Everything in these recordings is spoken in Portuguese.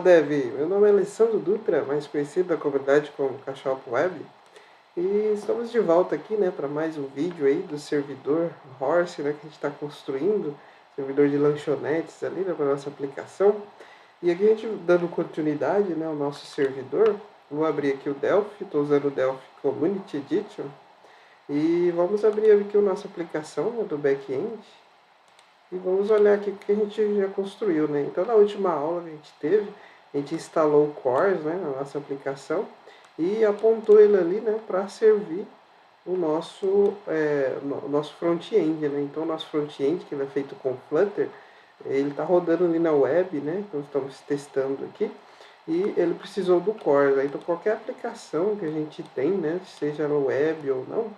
Fala, Dev. Meu nome é Alessandro Dutra, mais conhecido da comunidade como Cachorro Web. E estamos de volta aqui, né, para mais um vídeo aí do servidor Horse, né, que a gente está construindo, servidor de lanchonetes ali, né, para nossa aplicação. E aqui a gente dando continuidade, né, ao nosso servidor. Vou abrir aqui o Delphi, estou usando o Delphi Community Edition. E vamos abrir aqui a nossa aplicação, né, do back-end. E vamos olhar aqui o que a gente já construiu, né? Então, na última aula que a gente teve, a gente instalou o Cores, né, na nossa aplicação e apontou ele ali, né, para servir o nosso front-end, né? Então, o nosso front-end, que ele é feito com Flutter, ele está rodando ali na web, né? Então, estamos testando aqui. E ele precisou do Cores, né? Então, qualquer aplicação que a gente tem, né, seja no web ou não,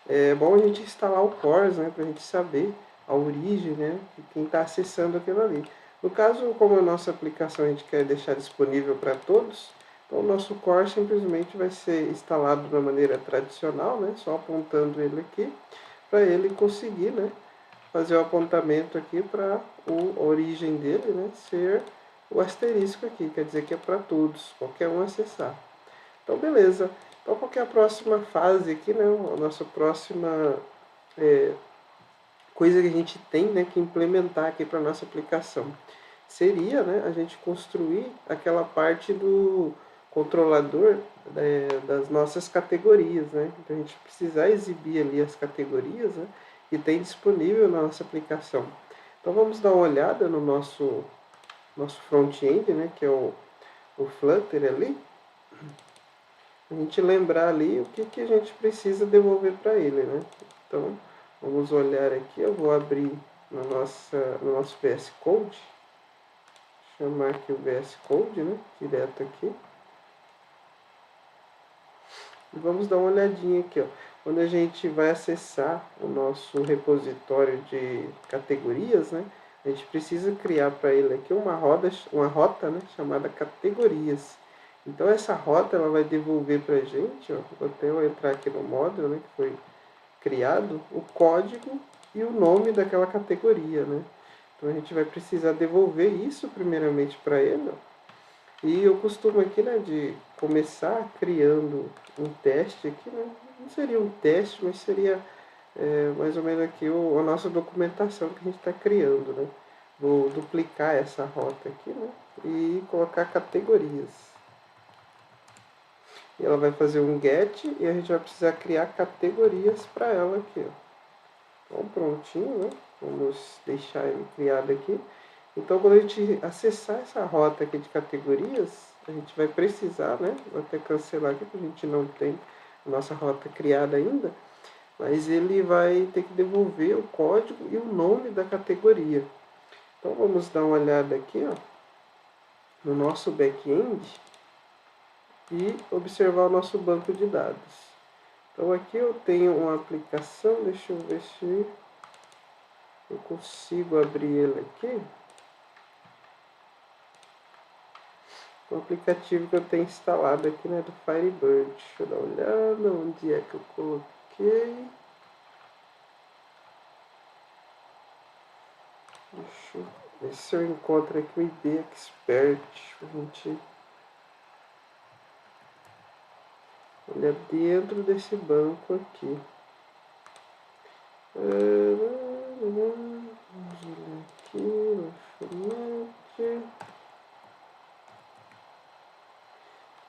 é bom a gente instalar o Cores, né, para a gente saber a origem, né, de quem está acessando aquilo ali. No caso, como a nossa aplicação a gente quer deixar disponível para todos, então o nosso core simplesmente vai ser instalado da maneira tradicional, né, só apontando ele aqui, para ele conseguir, né, fazer o apontamento aqui para a origem dele, né, ser o asterisco aqui, quer dizer que é para todos, qualquer um acessar. Então, beleza. Então, qual que é a próxima fase aqui, né, a nossa próxima coisa que a gente tem, né, que implementar aqui para a nossa aplicação? Seria, né, a gente construir aquela parte do controlador das nossas categorias, né? Então a gente precisar exibir ali as categorias, né, que tem disponível na nossa aplicação. Então vamos dar uma olhada no nosso front-end, né, que é o Flutter ali. A gente lembrar ali o que a gente precisa devolver para ele, né? Então vamos olhar aqui, eu vou abrir no nosso VS Code, chamar aqui o VS Code, né, direto aqui. E vamos dar uma olhadinha aqui, ó. Quando a gente vai acessar o nosso repositório de categorias, né, a gente precisa criar para ele aqui uma rota, né, chamada categorias. Então essa rota ela vai devolver para a gente, ó, vou até entrar aqui no módulo, né, que foi criado, o código e o nome daquela categoria, né? Então a gente vai precisar devolver isso primeiramente para ele, ó. E eu costumo aqui, né, de começar criando um teste aqui, né? Não seria um teste, mas seria mais ou menos aqui a nossa documentação que a gente está criando, né? Vou duplicar essa rota aqui, né? E colocar categorias. E ela vai fazer um get e a gente vai precisar criar categorias para ela aqui, ó. Então prontinho, né? Vamos deixar ele criado aqui. Então quando a gente acessar essa rota aqui de categorias, a gente vai precisar, né? Vou até cancelar aqui porque a gente não tem a nossa rota criada ainda. Mas ele vai ter que devolver o código e o nome da categoria. Então vamos dar uma olhada aqui, ó, no nosso back-end e observar o nosso banco de dados. Então aqui eu tenho uma aplicação, deixa eu ver se eu consigo abrir ele aqui. O aplicativo que eu tenho instalado aqui, né, do Firebird. Deixa eu dar uma olhada onde é que eu coloquei. Deixa eu ver se eu encontro aqui o ID Expert. A gente olha dentro desse banco aqui. Vamos olhar aqui, lanchonete.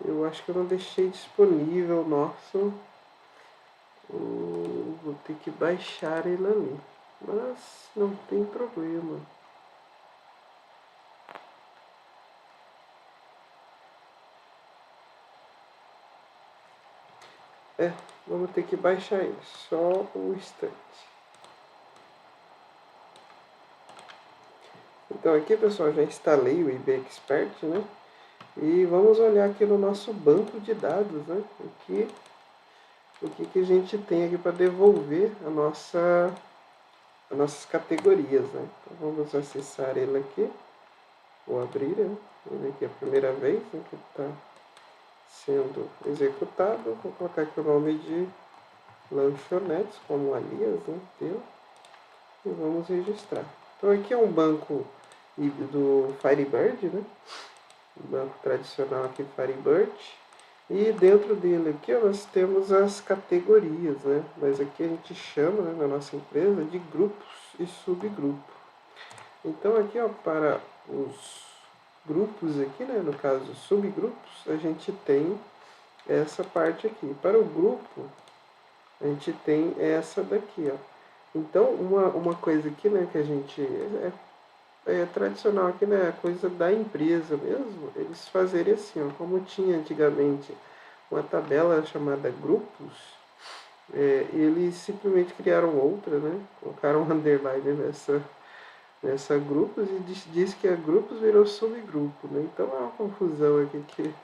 Eu acho que eu não deixei disponível, nossa. Vou ter que baixar ele ali. Mas não tem problema. Vamos ter que baixar ele. Só um instante. Então aqui, pessoal, já instalei o IB Expert, né? E vamos olhar aqui no nosso banco de dados, né? O que a gente tem aqui para devolver as nossas categorias, né? Então vamos acessar ele aqui. Vou abrir, né? Vamos ver aqui a primeira vez, né, que está sendo executado. Vou colocar aqui o nome de lanchonetes como alias, né? E vamos registrar. Então aqui é um banco do Firebird, né? banco tradicional aqui, Firebird. E dentro dele aqui ó, nós temos as categorias, né? Mas aqui a gente chama, né, na nossa empresa, de grupos e subgrupos. Então aqui ó, para os grupos aqui, né, no caso subgrupos, a gente tem essa parte aqui. Para o grupo, a gente tem essa daqui, ó. Então, uma coisa aqui, né, que a gente... É tradicional aqui, né, coisa da empresa mesmo, eles fazerem assim, ó, como tinha antigamente uma tabela chamada grupos, eles simplesmente criaram outra, né, colocaram um underline nessa grupos e diz que a grupos virou subgrupo, né, então é uma confusão aqui que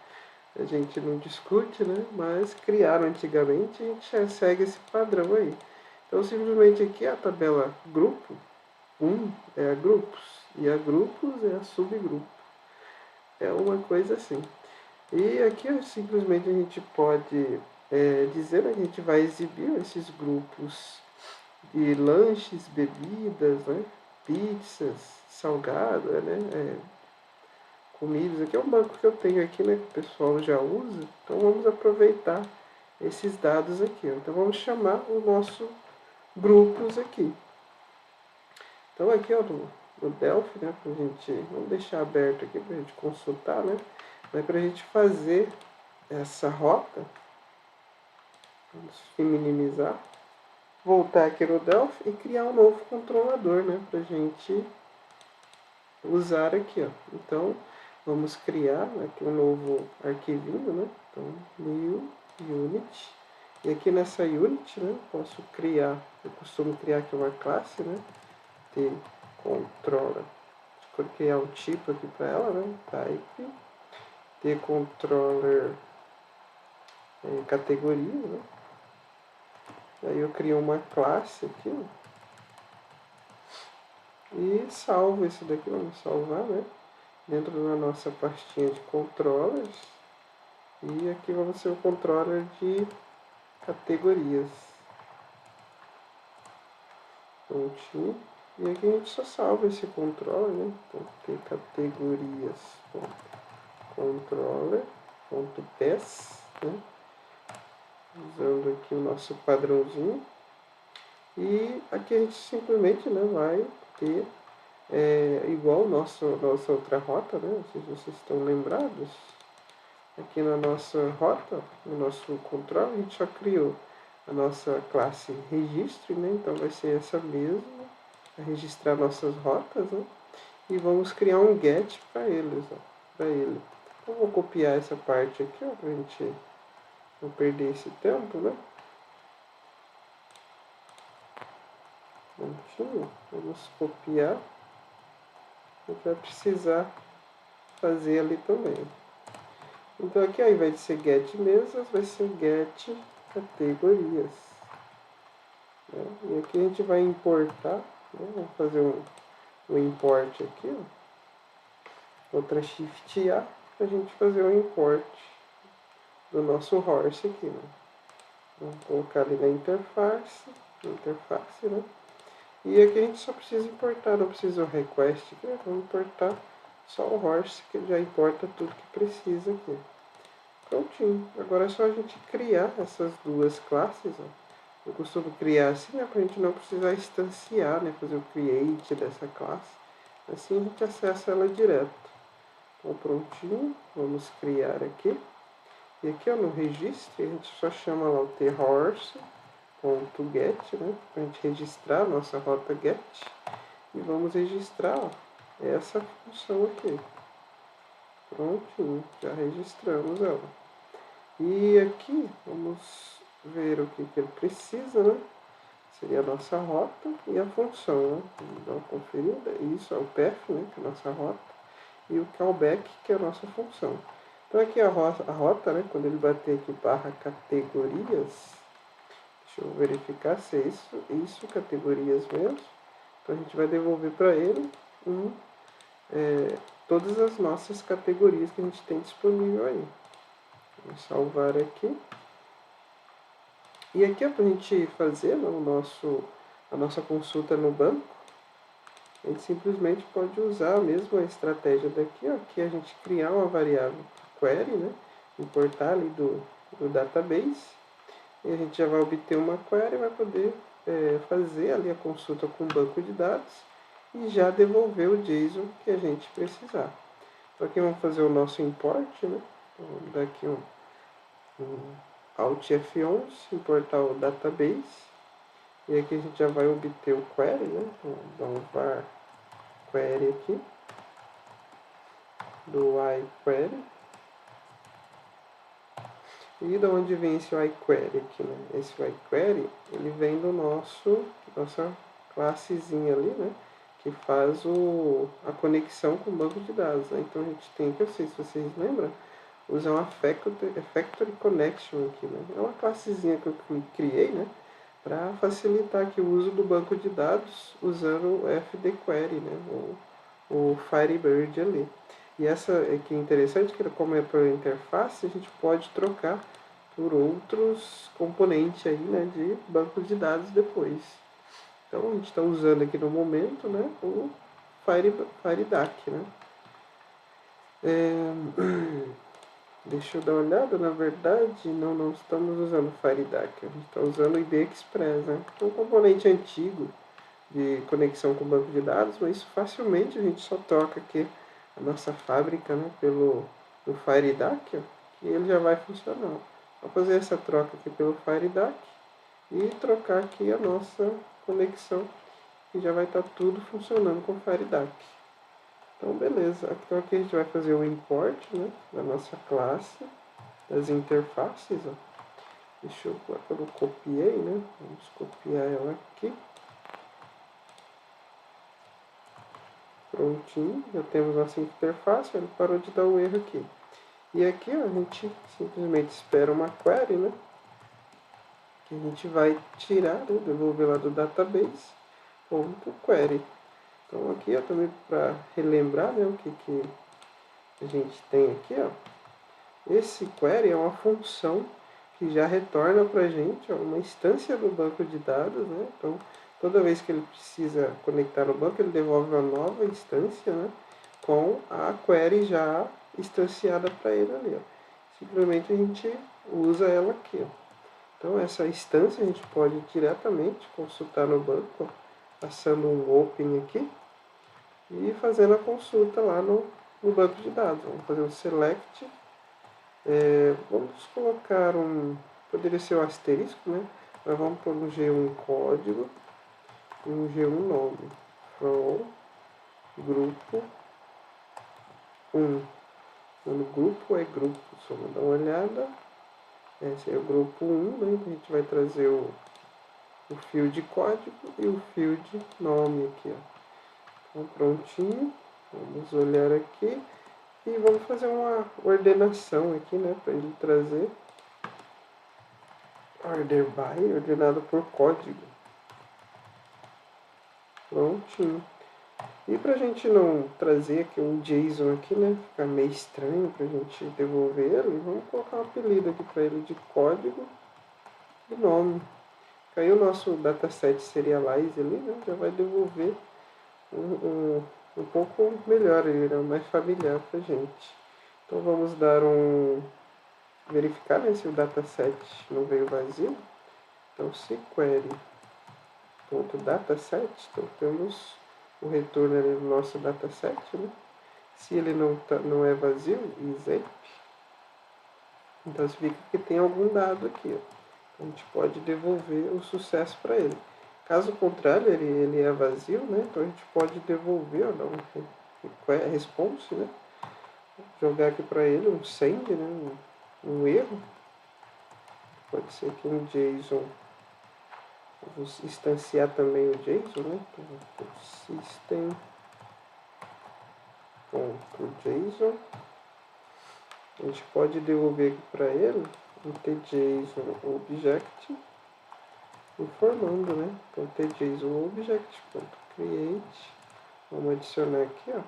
a gente não discute, né, mas criaram antigamente e a gente já segue esse padrão aí. Então simplesmente aqui a tabela grupo 1 é a grupos e a grupos é a subgrupo. É uma coisa assim. E aqui simplesmente a gente pode dizer que a gente vai exibir esses grupos de lanches, bebidas, né, pizzas, salgado, né, comidas. Aqui é um banco que eu tenho aqui, né, que o pessoal já usa. Então vamos aproveitar esses dados aqui. Então vamos chamar o nosso grupos aqui. Então aqui ó, no Delphi, né, pra gente, vamos deixar aberto aqui para a gente consultar, né, mas para a gente fazer essa rota, vamos minimizar, voltar aqui no Delphi e criar um novo controlador, né, para a gente usar aqui, ó. Então vamos criar aqui um novo arquivinho, né, então new unit, e aqui nessa unit, né, posso criar, eu costumo criar aqui uma classe, né, de controller. Vou criar um tipo aqui para ela, né? Type de controller categoria, né? Aí eu crio uma classe aqui, ó, e salvo esse daqui, vamos salvar, né? Dentro da nossa pastinha de controllers. E aqui vamos ser o controller de categorias. Prontinho. E aqui a gente só salva esse controller, né? Então tem categorias. Controller.pes, né? Usando aqui o nosso padrãozinho. E aqui a gente simplesmente, né, vai ter igual nossa outra rota, né? Não sei se vocês estão lembrados. Aqui na nossa rota, no nosso controle, a gente já criou a nossa classe registro, né? Então vai ser essa mesma, vai registrar nossas rotas, né? E vamos criar um get para eles, ó, para ele. Então vou copiar essa parte aqui, ó, para a gente não perder esse tempo, né? Prontinho, vamos copiar. A gente vai precisar fazer ali também. Então aqui ao invés de ser get mesas, vai ser get categorias. Né? E aqui a gente vai importar, né? Vamos fazer um import aqui, ó. Outra shift A para a gente fazer o import do nosso horse aqui. Né? Vamos colocar ali na interface, né? E aqui a gente só precisa importar, não precisa o request aqui, né? Vamos importar só o horse, que já importa tudo que precisa aqui. Prontinho. Agora é só a gente criar essas duas classes, ó. Eu costumo criar assim, né, pra gente não precisar instanciar, né, fazer o create dessa classe. Assim a gente acessa ela direto. Então prontinho, vamos criar aqui. E aqui ó, no registro a gente só chama lá o thHorse.get, né, pra gente registrar a nossa rota get. E vamos registrar, ó, essa função aqui. Prontinho, já registramos ela. E aqui vamos ver o que ele precisa, né? Seria a nossa rota e a função, né? Vamos dar uma conferida. Isso é o path, né? Que é a nossa rota. E o callback, que é a nossa função. Então aqui a rota, né? Quando ele bater aqui barra categorias, deixa eu verificar se é isso categorias mesmo. Então a gente vai devolver para ele todas as nossas categorias que a gente tem disponível aí. Vamos salvar aqui. E aqui é para a gente fazer, né, a nossa consulta no banco. A gente simplesmente pode usar a mesma estratégia daqui, ó, que a gente criar uma variável query, né? Importar ali do database, e a gente já vai obter uma query e vai poder fazer ali a consulta com o banco de dados e já devolver o JSON que a gente precisar. Então aqui vamos fazer o nosso import, né? Então, vamos dar aqui um Alt F11, importar o database, e aqui a gente já vai obter o query, né? Então vamos var query aqui, do iQuery. E de onde vem esse iQuery aqui, né? Esse iQuery, ele vem do nossa classezinha ali, né? Que faz a conexão com o banco de dados, né? Então a gente tem aqui, eu sei se vocês lembram, usar uma Factory Connection aqui, né? É uma classezinha que eu criei, né? Para facilitar aqui o uso do banco de dados usando o FD Query, né? O Firebird ali. E essa aqui é interessante, que como é por interface, a gente pode trocar por outros componentes aí, né, de banco de dados depois. Então a gente está usando aqui no momento, né, o FireDAC, né. Deixa eu dar uma olhada, na verdade não estamos usando o FireDAC, a gente está usando o ID Express, né, que é um componente antigo de conexão com o banco de dados, mas facilmente a gente só troca aqui a nossa fábrica, né, pelo FireDAC, que ele já vai funcionar. Vou fazer essa troca aqui pelo FireDAC e trocar aqui a nossa conexão, e já vai estar tudo funcionando com o FireDAC. Então beleza, então aqui a gente vai fazer o import, né, da nossa classe, das interfaces. Ó. Deixa eu ver que eu não copiei, né? Vamos copiar ela aqui. Prontinho, já temos nossa interface, ele parou de dar o erro aqui. E aqui ó, a gente simplesmente espera uma query, né? Que a gente vai tirar, né, devolver lá do database, ponto query. Então aqui ó, também para relembrar, né, o que a gente tem aqui, ó. Esse query é uma função que já retorna para a gente ó, uma instância do banco de dados, né? Então toda vez que ele precisa conectar no banco, ele devolve uma nova instância, né, com a query já instanciada para ele ali. Ó. Simplesmente a gente usa ela aqui. Ó. Então essa instância a gente pode diretamente consultar no banco, ó, passando um open aqui e fazendo a consulta lá no banco de dados. Vamos fazer um select. Vamos colocar poderia ser um asterisco, né? Mas vamos pôr um G1 código e um G1 nome. From grupo 1. No grupo é grupo, só vou dar uma olhada. Esse é o grupo 1, né? A gente vai trazer o field código e o field nome aqui, ó. Então prontinho. Vamos olhar aqui e vamos fazer uma ordenação aqui, né? Para ele trazer order by, ordenado por código. Prontinho. E para a gente não trazer aqui um JSON aqui, né? Ficar meio estranho para a gente devolver ele, vamos colocar um apelido aqui para ele de código e nome. Aí o nosso dataset serialize ali, né? Já vai devolver um pouco melhor, ele é mais familiar para a gente. Então vamos dar verificar, né, se o dataset não veio vazio. Então se query.dataset, então temos o retorno ali do nosso dataset, né? Se ele não é vazio, isEmp, então significa que tem algum dado aqui. Ó. A gente pode devolver o sucesso para ele. Caso contrário, ele é vazio, né? Então a gente pode devolver, ó, dar um response, né? Jogar aqui para ele um send, né? Um erro. Pode ser que um JSON. Vou instanciar também o JSON, né? Então, system.json. A gente pode devolver aqui para ele um tjson object informando, né? Então tjson object.create. Vamos adicionar aqui, ó,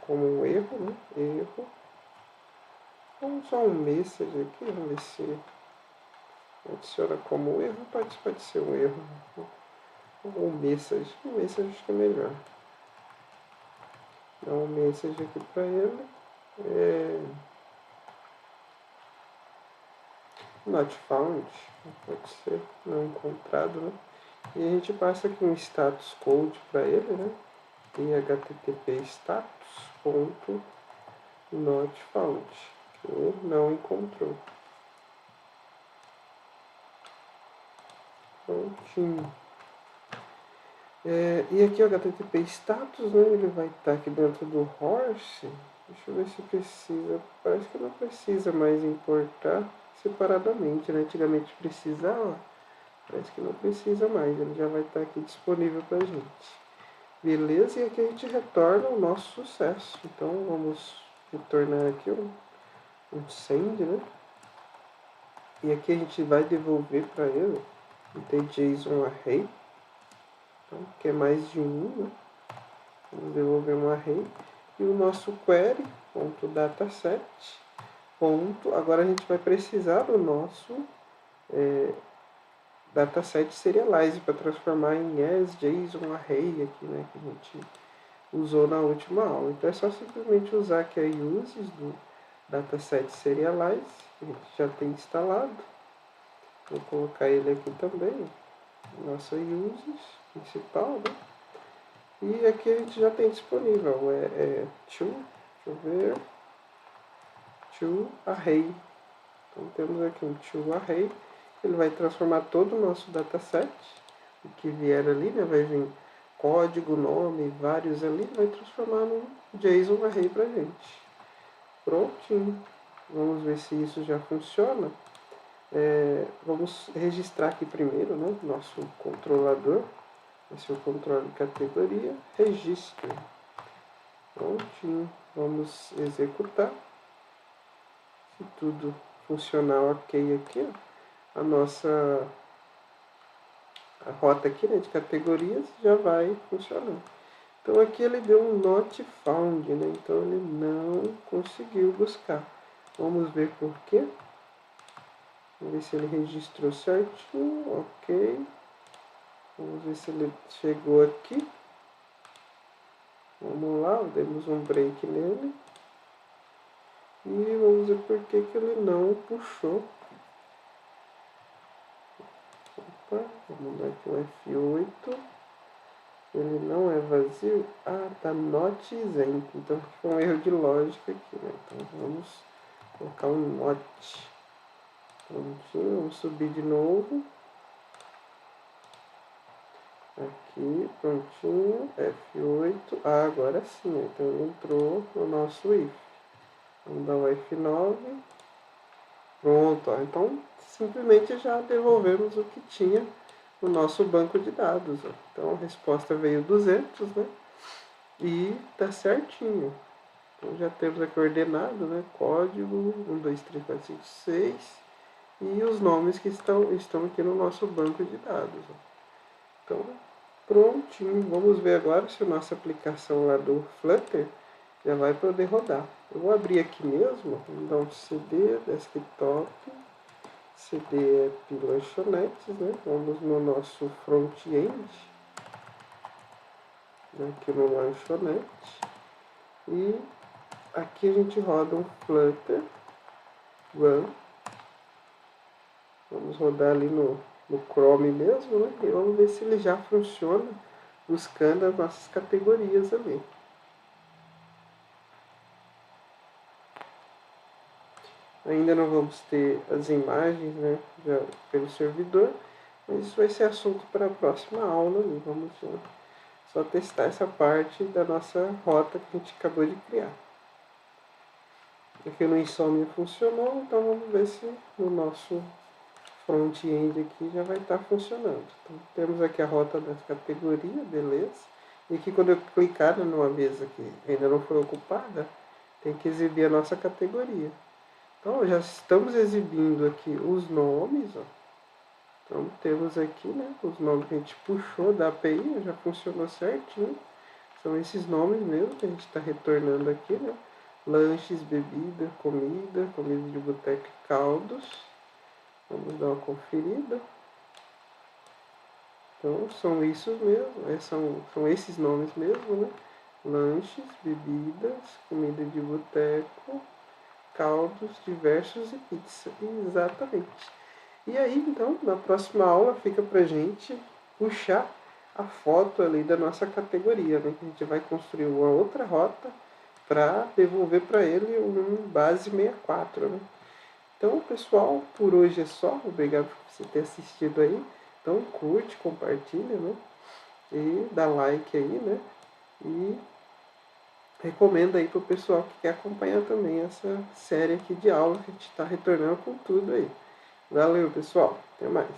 como um erro, né? Erro. Vamos usar um message aqui, vamos ver se adiciona como erro, pode ser um erro. Ou message. O message acho que é melhor. Dá um message aqui para ele. Not found. Pode ser não encontrado, né? E a gente passa aqui um status code para ele, né? E http status.notfound, que ele não encontrou. Prontinho. E aqui o http status, né? Ele vai estar aqui dentro do horse. Deixa eu ver se precisa. Parece que não precisa mais importar separadamente, né? Antigamente precisava. Parece que não precisa mais. Ele já vai estar aqui disponível para a gente. Beleza, e aqui a gente retorna o nosso sucesso. Então vamos retornar aqui um send, né? E aqui a gente vai devolver para ele o JSON array, então, que é mais de um, né? Vamos devolver um array. E o nosso query.dataset. Agora a gente vai precisar do nosso dataset serialize para transformar em JSON array aqui, né? Que a gente usou na última aula. Então é só simplesmente usar aqui a uses do dataset serialize, que a gente já tem instalado. Vou colocar ele aqui também, nossa uses principal, né? E aqui a gente já tem disponível to, deixa eu ver, to array. Então temos aqui um to array, ele vai transformar todo o nosso dataset, o que vier ali, né? Vai vir código, nome, vários ali, vai transformar num JSON array pra gente. Prontinho. Vamos ver se isso já funciona. Vamos registrar aqui primeiro, né, nosso controlador. Esse é o controle categoria, registro. Prontinho. Vamos executar. Se tudo funcionar ok aqui, ó, a nossa rota aqui, né, de categorias já vai funcionar. Então aqui ele deu um not found, né? Então ele não conseguiu buscar. Vamos ver por quê. Vamos ver se ele registrou certinho, ok. Vamos ver se ele chegou aqui. Vamos lá, demos um break nele. E vamos ver por que ele não puxou. Opa, vamos dar aqui um F8. Ele não é vazio. Ah, tá not exempt. Então foi um erro de lógica aqui, né? Então vamos colocar um not. Prontinho, vamos subir de novo. Aqui, prontinho, F8. Ah, agora sim, então ele entrou no nosso if. Vamos dar o F9. Pronto, ó. Então simplesmente já devolvemos o que tinha no nosso banco de dados. Ó. Então a resposta veio 200, né? E tá certinho. Então já temos aqui ordenado, né? Código 1, 2, 3, 4, 5, 6 e os nomes que estão aqui no nosso banco de dados. Ó. Então, prontinho. Vamos ver agora se a nossa aplicação lá do Flutter já vai poder rodar. Eu vou abrir aqui mesmo, vamos dar um cd desktop, cd app lanchonetes, né? Vamos no nosso front-end, aqui no lanchonete, e aqui a gente roda um Flutter Run. Vamos rodar ali no Chrome mesmo, né? E vamos ver se ele já funciona buscando as nossas categorias ali. Ainda não vamos ter as imagens, né, já pelo servidor, mas isso vai ser assunto para a próxima aula. Né? Vamos só testar essa parte da nossa rota que a gente acabou de criar. Aqui no Insomnia funcionou, então vamos ver se no nosso front-end aqui já vai estar funcionando. Então, temos aqui a rota da categoria, beleza. E aqui quando eu clicar numa mesa que ainda não foi ocupada, tem que exibir a nossa categoria. Então, já estamos exibindo aqui os nomes, ó. Então, temos aqui, né, os nomes que a gente puxou da API, já funcionou certinho. São esses nomes mesmo que a gente está retornando aqui, né? Lanches, bebida, comida de boteca e caldos. Vamos dar uma conferida. Então, são isso mesmo, são esses nomes mesmo, né? Lanches, bebidas, comida de boteco, caldos diversos e pizza. Exatamente. E aí, então, na próxima aula fica pra gente puxar a foto ali da nossa categoria, né? Que a gente vai construir uma outra rota para devolver para ele um base 64, né? Então, pessoal, por hoje é só. Obrigado por você ter assistido aí. Então, curte, compartilha, né? E dá like aí, né? E recomenda aí pro pessoal que quer acompanhar também essa série aqui de aula que a gente está retornando com tudo aí. Valeu, pessoal. Até mais.